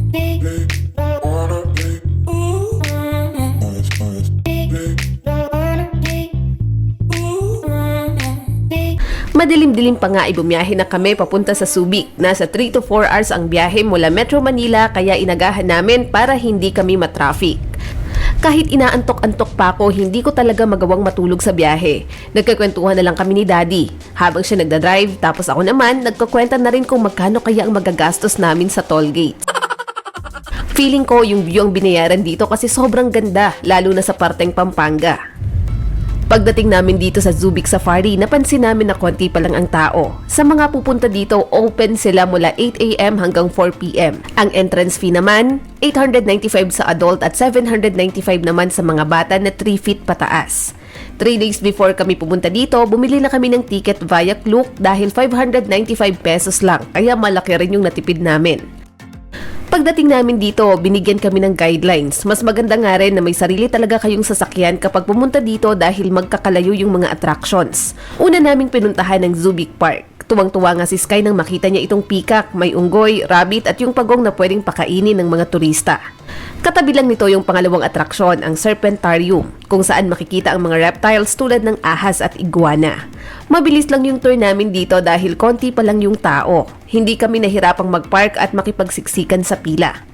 Madilim-dilim pa nga bumiyahe na kami papunta sa Subic. Nasa 3 to 4 hours ang biyahe mula Metro Manila kaya inagahan namin para hindi kami matraffic. Kahit inaantok-antok pa ako, hindi ko talaga magawang matulog sa biyahe. Nagkakwentuhan na lang kami ni Daddy habang siya nagdadrive, tapos ako naman nagkukwenta na rin kung magkano kaya ang magagastos namin sa toll gate. Feeling ko yung view ang binayaran dito kasi sobrang ganda, lalo na sa parteng Pampanga. Pagdating namin dito sa Subic Safari, napansin namin na konti pa lang ang tao. Sa mga pupunta dito, open sila mula 8 AM hanggang 4 PM. Ang entrance fee naman, 895 sa adult at 795 naman sa mga bata na 3 feet pataas. 3 days before kami pumunta dito, bumili na kami ng ticket via Klook dahil 595 pesos lang, kaya malaki rin yung natipid namin. Pagdating namin dito, binigyan kami ng guidelines. Mas maganda nga rin na may sarili talaga kayong sasakyan kapag pumunta dito dahil magkakalayo yung mga attractions. Una naming pinuntahan ng Subic Park. Tuwang-tuwa nga si Sky nang makita niya itong peacock, may unggoy, rabbit at yung pagong na pwedeng pakainin ng mga turista. Katabi lang nito yung pangalawang atraksyon, ang Serpentarium, kung saan makikita ang mga reptiles tulad ng ahas at iguana. Mabilis lang yung tour namin dito dahil konti pa lang yung tao. Hindi kami nahirapang magpark at makipagsiksikan sa pila.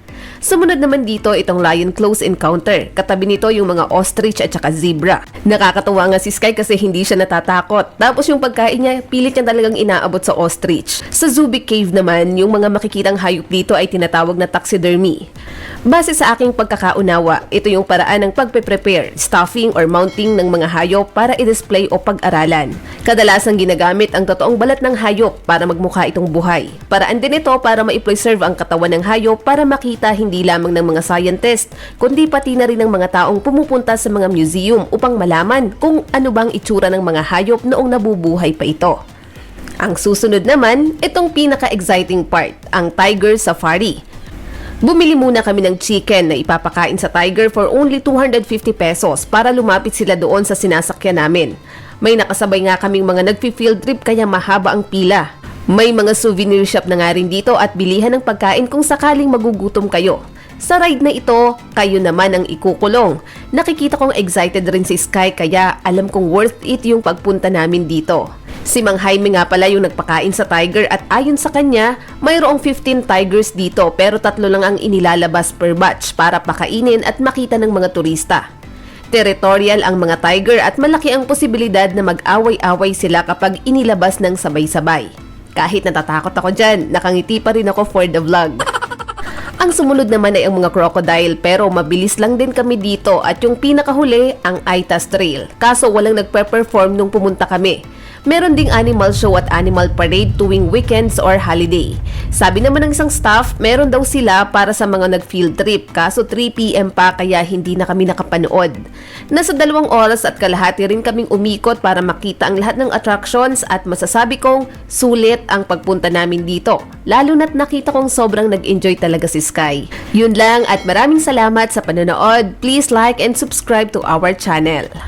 Sumunod naman dito itong lion close encounter. Katabi nito yung mga ostrich at saka zebra. Nakakatuwa nga si Sky kasi hindi siya natatakot. Tapos yung pagkain niya, pilit niya talagang inaabot sa ostrich. Sa Subic Cave naman, yung mga makikitang hayop dito ay tinatawag na taxidermy. Base sa aking pagkakaunawa, ito yung paraan ng pagpe-prepare, stuffing or mounting ng mga hayop para i-display o pag-aralan. Kadalasang ginagamit ang totoong balat ng hayop para magmukha itong buhay. Paraan din ito para ma-preserve ang katawan ng hayop para makita hindi lamang ng mga scientist, kundi pati na rin ng mga taong pumupunta sa mga museum upang malaman kung ano bang itsura ng mga hayop noong nabubuhay pa ito. Ang susunod naman, itong pinaka-exciting part, ang Tiger Safari. Bumili muna kami ng chicken na ipapakain sa tiger for only 250 pesos para lumapit sila doon sa sinasakyan namin. May nakasabay nga kaming mga nagfi-field trip kaya mahaba ang pila. May mga souvenir shop na nga rin dito at bilihan ng pagkain kung sakaling magugutom kayo. Sa ride na ito, kayo naman ang ikukulong. Nakikita kong excited rin si Sky kaya alam kong worth it yung pagpunta namin dito. Si Mang Jaime nga pala yung nagpakain sa tiger at ayon sa kanya, mayroong 15 tigers dito pero 3 lang ang inilalabas per batch para pakainin at makita ng mga turista. Territorial ang mga tiger at malaki ang posibilidad na mag-away-away sila kapag inilabas ng sabay-sabay. Kahit natatakot ako dyan, nakangiti pa rin ako for the vlog. Ang sumunod naman ay ang mga crocodile pero mabilis lang din kami dito at yung pinakahuli ang Aitas Trail. Kaso walang nagpe-perform nung pumunta kami. Meron ding animal show at animal parade tuwing weekends or holiday. Sabi naman ng isang staff, meron daw sila para sa mga nag-field trip. Kaso 3 PM pa kaya hindi na kami nakapanood. Nasa 2 oras at kalahati rin kaming umikot para makita ang lahat ng attractions at masasabi kong sulit ang pagpunta namin dito. Lalo na't nakita kong sobrang nag-enjoy talaga si Sky. Yun lang at maraming salamat sa panonood. Please like and subscribe to our channel.